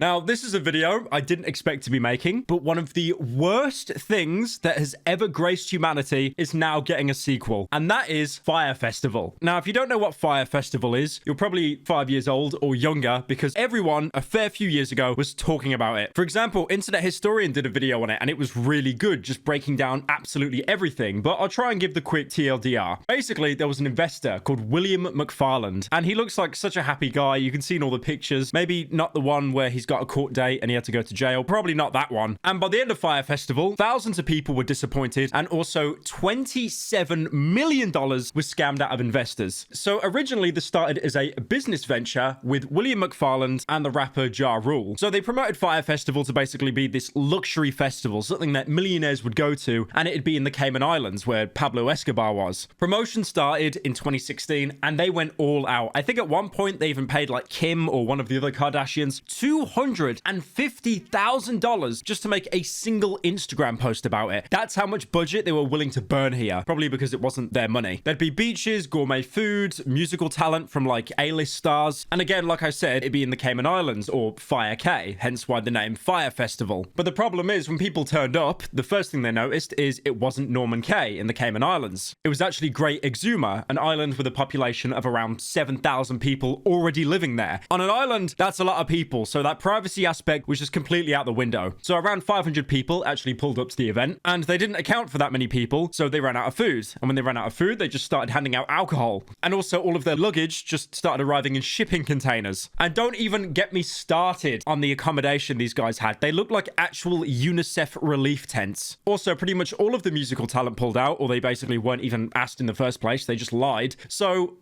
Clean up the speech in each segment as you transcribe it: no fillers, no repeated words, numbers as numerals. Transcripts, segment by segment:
Now, this is a video I didn't expect to be making, but one of the worst things that has ever graced humanity is now getting a sequel, and that is Fyre Festival. Now, if you don't know what Fyre Festival is, you're probably 5 years old or younger because everyone a fair few years ago was talking about it. For example, Internet Historian did a video on it, and it was really good, just breaking down absolutely everything, but I'll try and give the quick TLDR. Basically, there was an investor called William McFarland, and he looks like such a happy guy. You can see in all the pictures, maybe not the one where he's got a court date and he had to go to jail. Probably not that one. And by the end of Fyre Festival, thousands of people were disappointed, and also $27 million was scammed out of investors. So originally, this started as a business venture with William McFarland and the rapper Ja Rule. So they promoted Fyre Festival to basically be this luxury festival, something that millionaires would go to, and it'd be in the Cayman Islands where Pablo Escobar was. Promotion started in 2016, and they went all out. I think at one point they even paid like Kim or one of the other Kardashians $250,000 just to make a single Instagram post about it. That's how much budget they were willing to burn here, probably because it wasn't their money. There'd be beaches, gourmet food, musical talent from like A-list stars, and again, like I said, it'd be in the Cayman Islands, or Fyre K, hence why the name Fyre Festival. But the problem is, when people turned up, the first thing they noticed is it wasn't Norman Cay in the Cayman Islands. It was actually Great Exuma, an island with a population of around 7,000 people already living there. On an island, that's a lot of people, so that privacy aspect was just completely out the window. So around 500 people actually pulled up to the event, and they didn't account for that many people, so they ran out of food. And when they ran out of food, they just started handing out alcohol. And also all of their luggage just started arriving in shipping containers. And don't even get me started on the accommodation these guys had. They looked like actual UNICEF relief tents. Also, pretty much all of the musical talent pulled out, or they basically weren't even asked in the first place. They just lied. So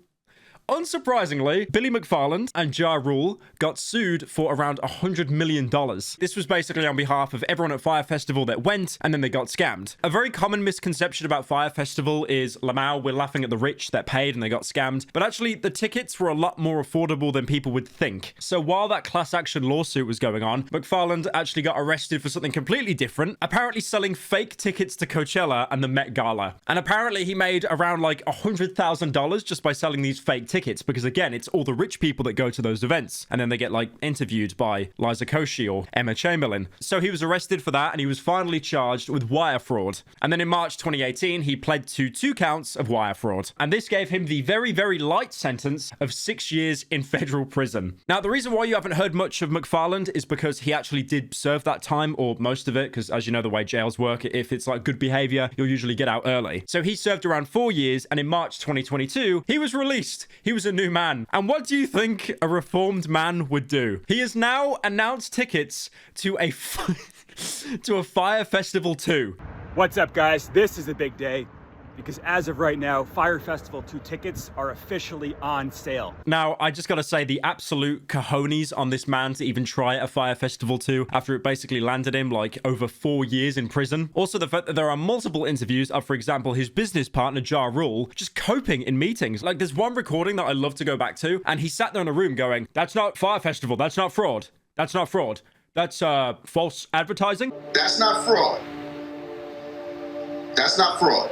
unsurprisingly, Billy McFarland and Ja Rule got sued for around $100 million. This was basically on behalf of everyone at Fyre Festival that went, and then they got scammed. A very common misconception about Fyre Festival is, Lamau, we're laughing at the rich that paid and they got scammed. But actually, the tickets were a lot more affordable than people would think. So while that class action lawsuit was going on, McFarland actually got arrested for something completely different, apparently selling fake tickets to Coachella and the Met Gala. And apparently he made around like $100,000 just by selling these fake tickets, because again, it's all the rich people that go to those events, and then they get like interviewed by Liza Koshy or Emma Chamberlain. So he was arrested for that, and he was finally charged with wire fraud. And then in March 2018, he pled to 2 counts of wire fraud, and this gave him the very, very light sentence of 6 years in federal prison. Now, the reason why you haven't heard much of McFarland is because he actually did serve that time, or most of it, because as you know the way jails work, if it's like good behavior, you'll usually get out early. So he served around 4 years, and in March 2022, he was released. He was a new man. And what do you think a reformed man would do? He has now announced tickets to a Fyre Festival 2. What's up, guys? This is a big day, because as of right now, Fyre Festival 2 tickets are officially on sale. Now, I just gotta say, the absolute cojones on this man to even try a Fyre Festival 2 after it basically landed him like over 4 years in prison. Also, the fact that there are multiple interviews of, for example, his business partner, Ja Rule, just coping in meetings. Like, there's one recording that I love to go back to, and he sat there in a room going, "That's not Fyre Festival, that's not fraud. That's not fraud. That's false advertising. That's not fraud. That's not fraud.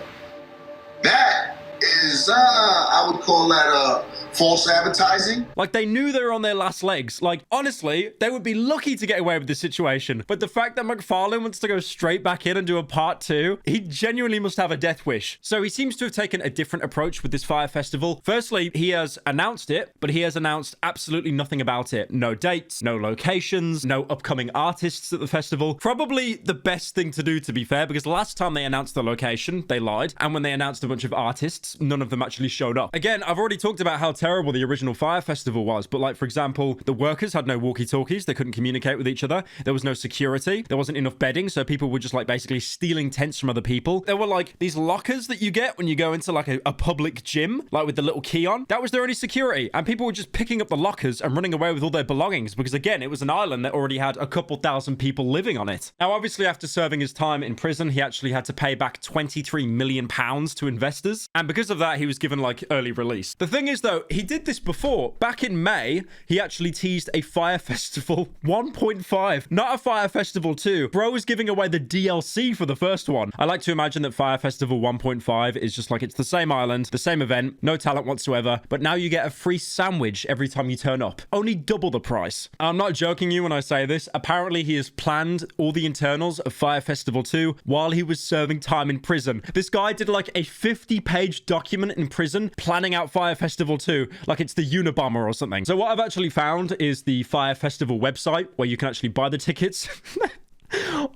That is, I would call that false advertising." Like, they knew they were on their last legs. Like, honestly, they would be lucky to get away with this situation. But the fact that McFarlane wants to go straight back in and do a part 2, he genuinely must have a death wish. So he seems to have taken a different approach with this Fyre Festival. Firstly, he has announced it, but he has announced absolutely nothing about it. No dates, no locations, no upcoming artists at the festival. Probably the best thing to do, to be fair, because last time they announced the location, they lied. And when they announced a bunch of artists, none of them actually showed up. Again, I've already talked about how terrible the original Fyre Festival was, but like, for example, the workers had no walkie-talkies. They couldn't communicate with each other. There was no security. There wasn't enough bedding, so people were just like basically stealing tents from other people. There were like these lockers that you get when you go into like a public gym, like with the little key on. That was their only security, and people were just picking up the lockers and running away with all their belongings, because again, it was an island that already had a couple thousand people living on it. Now, obviously, after serving his time in prison, he actually had to pay back £23 million to investors, and because of that, he was given like early release. The thing is, though, he did this before. Back in May, he actually teased a Fire Festival 1.5, not a Fire Festival 2. Bro was giving away the DLC for the first one. I like to imagine that Fire Festival 1.5 is just like it's the same island, the same event, no talent whatsoever, but now you get a free sandwich every time you turn up. Only double the price. I'm not joking you when I say this. Apparently, he has planned all the internals of Fire Festival 2 while he was serving time in prison. This guy did like a 50-page document in prison planning out Fire Festival 2 like it's the Unabomber or something. So what I've actually found is the Fire Festival website where you can actually buy the tickets.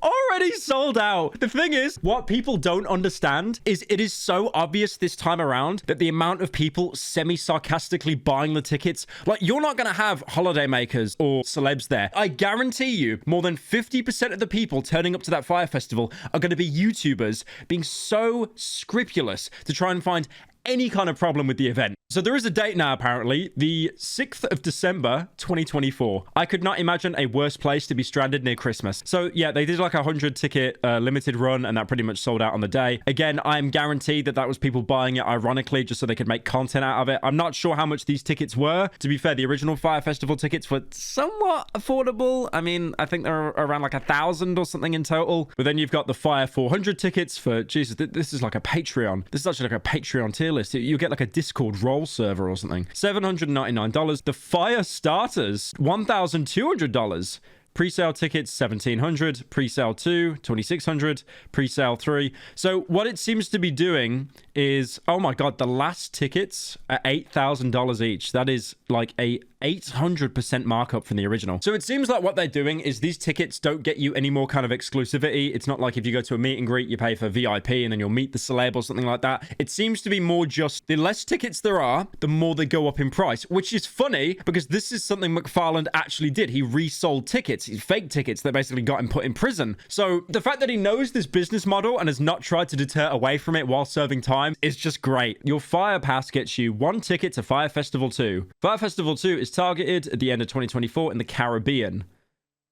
Already sold out. The thing is, what people don't understand is it is so obvious this time around that the amount of people semi-sarcastically buying the tickets, like you're not going to have holiday makers or celebs there. I guarantee you more than 50% of the people turning up to that Fire Festival are going to be YouTubers being so scrupulous to try and find any kind of problem with the event. So there is a date now, apparently, the 6th of December, 2024. I could not imagine a worse place to be stranded near Christmas. So yeah, they did like a 100 ticket limited run and that pretty much sold out on the day. Again, I'm guaranteed that that was people buying it ironically just so they could make content out of it. I'm not sure how much these tickets were. To be fair, the original Fire Festival tickets were somewhat affordable. I mean, I think they're around like 1,000 or something in total. But then you've got the Fire 400 tickets for, Jesus, this is like a Patreon. This is actually like a Patreon tier list. You get like a Discord role server or something. $799. The Fire Starters, $1,200. Pre-sale tickets, $1,700. Pre-sale 2, $2,600. Pre-sale 3. So what it seems to be doing is, oh my God, the last tickets are $8,000 each. That is like a 800% markup from the original. So it seems like what they're doing is these tickets don't get you any more kind of exclusivity. It's not like if you go to a meet and greet, you pay for VIP and then you'll meet the celeb or something like that. It seems to be more just the less tickets there are, the more they go up in price, which is funny because this is something McFarland actually did. He resold tickets, fake tickets that basically got him put in prison. So the fact that he knows this business model and has not tried to deter away from it while serving time is just great. Your Fire Pass gets you 1 ticket to Fire Festival 2. Fire Festival 2 is targeted at the end of 2024 in the Caribbean.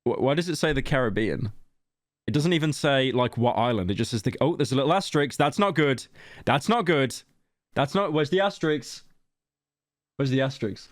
Why does it say the Caribbean? It doesn't even say like what island. It just says oh, there's a little asterisk. That's not good. That's not good. That's not, where's the asterisk? Where's the asterisk?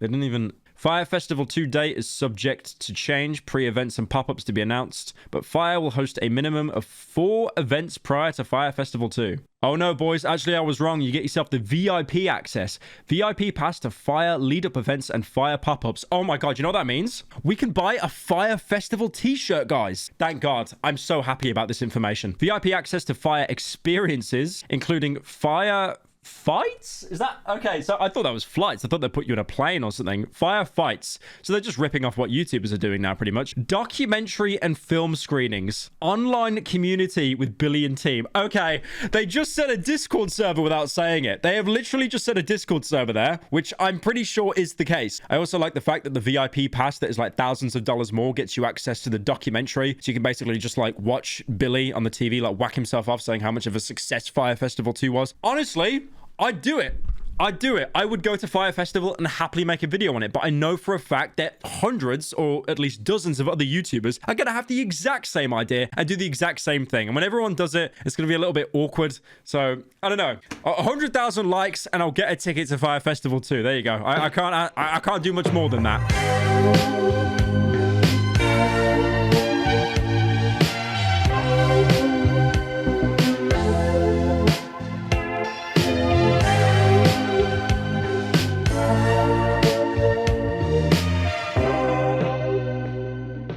They didn't even... Fire Festival 2 date is subject to change, pre-events and pop-ups to be announced, but Fire will host a minimum of 4 events prior to Fire Festival 2. Oh no, boys, actually I was wrong. You get yourself the VIP access. VIP pass to Fire lead-up events and Fire pop-ups. Oh my God, you know what that means? We can buy a Fire Festival t-shirt, guys. Thank God. I'm so happy about this information. VIP access to Fire experiences, including Fire... fights? Is that okay? So I thought that was flights. I thought they put you in a plane or something. Fire fights. So they're just ripping off what YouTubers are doing now, pretty much. Documentary and film screenings. Online community with Billy and team. Okay, they just said a Discord server without saying it. They have literally just said a Discord server there, which I'm pretty sure is the case. I also like the fact that the VIP pass that is like thousands of dollars more gets you access to the documentary. So you can basically just like watch Billy on the TV, like whack himself off saying how much of a success Fire Festival 2 was. Honestly, I'd do it. I'd do it. I would go to Fire Festival and happily make a video on it. But I know for a fact that hundreds or at least dozens of other YouTubers are going to have the exact same idea and do the exact same thing. And when everyone does it, it's going to be a little bit awkward. So, I don't know. 100,000 likes and I'll get a ticket to Fire Festival 2. There you go. I can't do much more than that.